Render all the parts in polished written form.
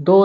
2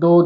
2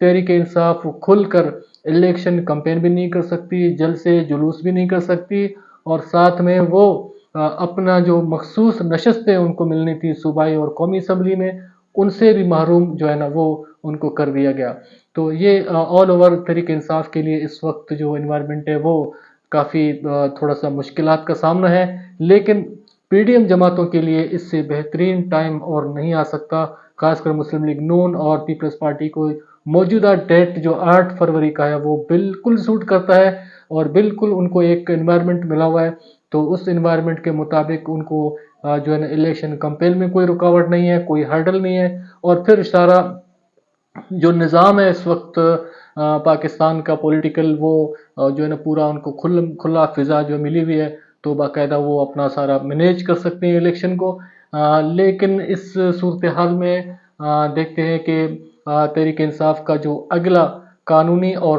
تحریک انصاف کھل کر election campaign بھی نہیں کر سکتی، جلسے جلوس بھی نہیں کر سکتی، اور ساتھ میں وہ اپنا جو مخصوص نشستیں ان کو ملنی تھی صوبائی اور قومی اسمبلی میں، ان سے بھی محروم جو ہے نا وہ ان کو کر دیا گیا۔ تو یہ آل اوور تحریک انصاف کے لیے اس وقت جو انوائرمنٹ ہے وہ کافی تھوڑا سا مشکلات کا سامنا ہے، لیکن پی ڈی ایم جماعتوں کے لیے اس سے بہترین ٹائم اور نہیں آ سکتا، خاص کر مسلم لیگ نون اور پیپلز پارٹی کو موجودہ ڈیٹ جو 8 فروری کا ہے وہ بالکل سوٹ کرتا ہے، اور بالکل ان کو ایک انوائرمنٹ ملا ہوا ہے، تو اس انوائرمنٹ کے مطابق ان کو جو ہے نا الیکشن کمپین میں کوئی رکاوٹ نہیں ہے، کوئی ہرڈل نہیں ہے، اور پھر سارا جو نظام ہے اس وقت پاکستان کا پولیٹیکل، وہ جو ہے نا پورا ان کو کھلا فضا جو ملی ہوئی ہے، تو باقاعدہ وہ اپنا سارا مینیج کر سکتے ہیں الیکشن کو۔ لیکن اس صورتحال میں دیکھتے ہیں کہ تحریک انصاف کا جو اگلا قانونی اور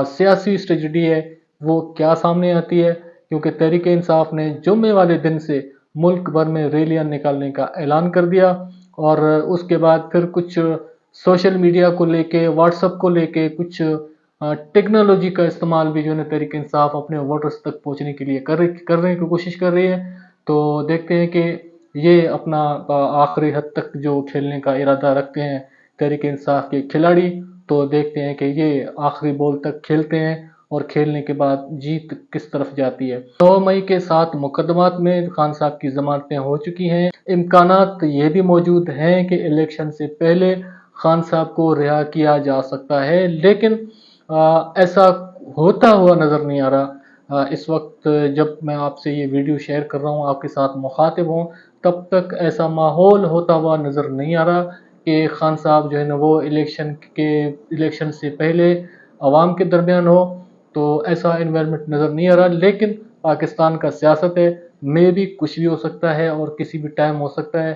سیاسی اسٹریٹجی ہے وہ کیا سامنے آتی ہے، کیونکہ تحریک انصاف نے جمعے والے دن سے ملک بھر میں ریلیاں نکالنے کا اعلان کر دیا، اور اس کے بعد پھر کچھ سوشل میڈیا کو لے کے، واٹس ایپ کو لے کے، کچھ ٹیکنالوجی کا استعمال بھی جو ہے نا تحریک انصاف اپنے ووٹرز تک پہنچنے کے لیے کرنے کی کوشش کر رہی ہے۔ تو دیکھتے ہیں کہ یہ اپنا آخری حد تک جو کھیلنے کا ارادہ رکھتے ہیں تحریک انصاف کے کھلاڑی، تو دیکھتے ہیں کہ یہ آخری بال تک کھیلتے ہیں، اور کھیلنے کے بعد جیت کس طرف جاتی ہے۔ 9 مئی کے 7 مقدمات میں خان صاحب کی ضمانتیں ہو چکی ہیں، امکانات یہ بھی موجود ہیں کہ الیکشن سے پہلے خان صاحب کو رہا کیا جا سکتا ہے، لیکن ایسا ہوتا ہوا نظر نہیں آ رہا۔ اس وقت جب میں آپ سے یہ ویڈیو شیئر کر رہا ہوں، آپ کے ساتھ مخاطب ہوں، تب تک ایسا ماحول ہوتا ہوا نظر نہیں آ رہا کہ خان صاحب جو ہے نا وہ الیکشن سے پہلے عوام کے درمیان ہو، تو ایسا انوائرمنٹ نظر نہیں آ رہا۔ لیکن پاکستان کا سیاست ہے، میں بھی کچھ بھی ہو سکتا ہے اور کسی بھی ٹائم ہو سکتا ہے،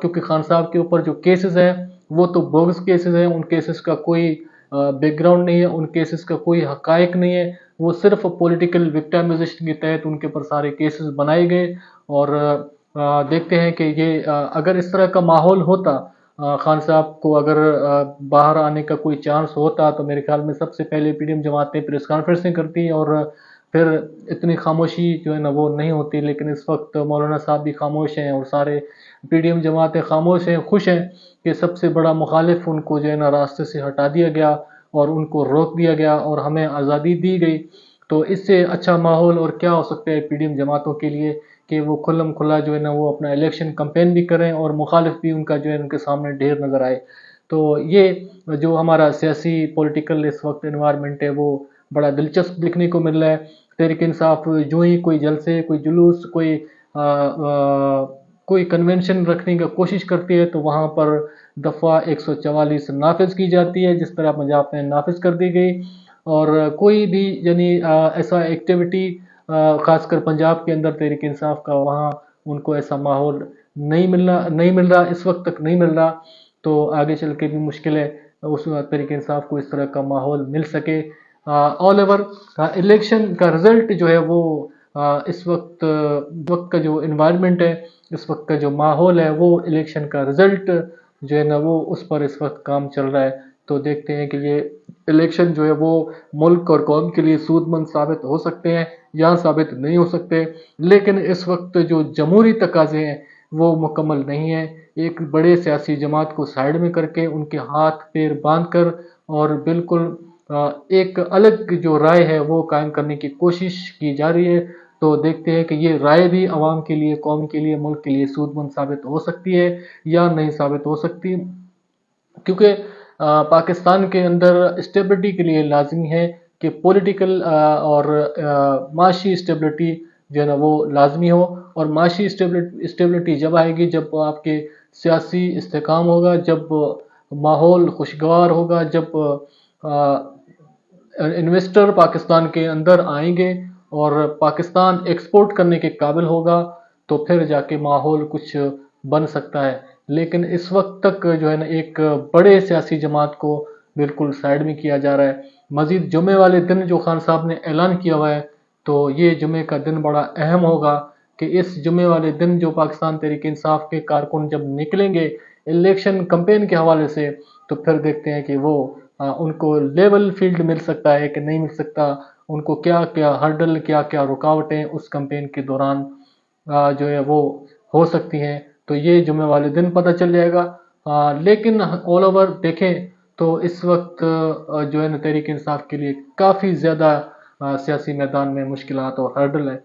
کیونکہ خان صاحب کے اوپر جو کیسز ہیں وہ تو بوگس کیسز ہیں، ان کیسز کا کوئی بیک گراؤنڈ نہیں ہے، ان کیسز کا کوئی حقائق نہیں ہے، وہ صرف پولیٹیکل وکٹائمائزیشن کے تحت ان کے پر سارے کیسز بنائے گئے۔ اور دیکھتے ہیں کہ یہ اگر اس طرح کا ماحول ہوتا، خان صاحب کو اگر باہر آنے کا کوئی چانس ہوتا، تو میرے خیال میں سب سے پہلے پی ڈی ایم جماعتیں پریس کانفرنسیں کرتی، اور پھر اتنی خاموشی جو ہے نا وہ نہیں ہوتی۔ لیکن اس وقت مولانا صاحب بھی خاموش ہیں، اور سارے پی ڈی ایم جماعتیں خاموش ہیں، خوش ہیں کہ سب سے بڑا مخالف ان کو جو ہے نا راستے سے ہٹا دیا گیا، اور ان کو روک دیا گیا، اور ہمیں آزادی دی گئی۔ تو اس سے اچھا ماحول اور کیا ہو سکتا ہے پی ڈی ایم جماعتوں کے لیے کہ وہ کھلم کھلا جو ہے نا وہ اپنا الیکشن کمپین بھی کریں، اور مخالف بھی ان کا جو ہے ان کے سامنے ڈھیر نظر آئے۔ تو یہ جو ہمارا سیاسی پولیٹیکل اس وقت انوائرمنٹ ہے وہ بڑا دلچسپ دیکھنے کو مل رہا ہے۔ تحریک انصاف جو ہی کوئی جلسے، کوئی جلوس، کوئی کنونشن رکھنے کی کوشش کرتی ہے، تو وہاں پر دفعہ 144 نافذ کی جاتی ہے، جس طرح پنجاب میں نافذ کر دی گئی۔ اور کوئی بھی یعنی ایسا ایکٹیویٹی خاص کر پنجاب کے اندر تحریک انصاف کا، وہاں ان کو ایسا ماحول نہیں مل رہا، اس وقت تک نہیں مل رہا، تو آگے چل کے بھی مشکل ہے اس تحریک انصاف کو اس طرح کا ماحول مل سکے۔ آل اوور الیکشن کا رزلٹ جو ہے وہ اس وقت کا جو انوائرمنٹ ہے، اس وقت کا جو ماحول ہے، وہ الیکشن کا رزلٹ جو ہے نا وہ اس پر اس وقت کام چل رہا ہے۔ تو دیکھتے ہیں کہ یہ الیکشن جو ہے وہ ملک اور قوم کے لیے سود مند ثابت ہو سکتے ہیں یا ثابت نہیں ہو سکتے، لیکن اس وقت جو جمہوری تقاضے ہیں وہ مکمل نہیں ہیں۔ ایک بڑے سیاسی جماعت کو سائیڈ میں کر کے، ان کے ہاتھ پیر باندھ کر، اور بالکل ایک الگ جو رائے ہے وہ قائم کرنے کی کوشش کی جا رہی ہے۔ تو دیکھتے ہیں کہ یہ رائے بھی عوام کے لیے، قوم کے لیے، ملک کے لیے سود مند ثابت ہو سکتی ہے یا نہیں ثابت ہو سکتی، کیونکہ پاکستان کے اندر اسٹیبلٹی کے لیے لازمی ہے کہ پولیٹیکل اور معاشی اسٹیبلٹی جو ہے نا وہ لازمی ہو، اور معاشی اسٹیبلٹی جب آئے گی جب آپ کے سیاسی استحکام ہوگا، جب ماحول خوشگوار ہوگا، جب انویسٹر پاکستان کے اندر آئیں گے اور پاکستان ایکسپورٹ کرنے کے قابل ہوگا، تو پھر جا کے ماحول کچھ بن سکتا ہے۔ لیکن اس وقت تک جو ہے نا ایک بڑے سیاسی جماعت کو بالکل سائیڈ میں کیا جا رہا ہے۔ مزید جمعے والے دن جو خان صاحب نے اعلان کیا ہوا ہے، تو یہ جمعے کا دن بڑا اہم ہوگا کہ اس جمعے والے دن جو پاکستان تحریک انصاف کے کارکن جب نکلیں گے الیکشن کمپین کے حوالے سے، تو پھر دیکھتے ہیں کہ وہ ان کو لیول فیلڈ مل سکتا ہے کہ نہیں مل سکتا، ان کو کیا کیا ہرڈل، کیا کیا رکاوٹیں اس کمپین کے دوران جو ہے وہ ہو سکتی ہیں، تو یہ جمعہ والے دن پتہ چل جائے گا۔ لیکن آل اوور دیکھیں تو اس وقت جو ہے نا تحریک انصاف کے لیے کافی زیادہ سیاسی میدان میں مشکلات اور ہرڈل ہے۔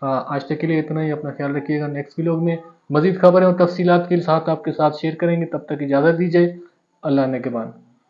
آج تک کے لیے اتنا ہی، اپنا خیال رکھیے گا۔ نیکسٹ ویلوگ میں مزید خبریں اور تفصیلات کے ساتھ آپ کے ساتھ شیئر کریں گے، تب تک اجازت دیجیے، اللہ نگہبان۔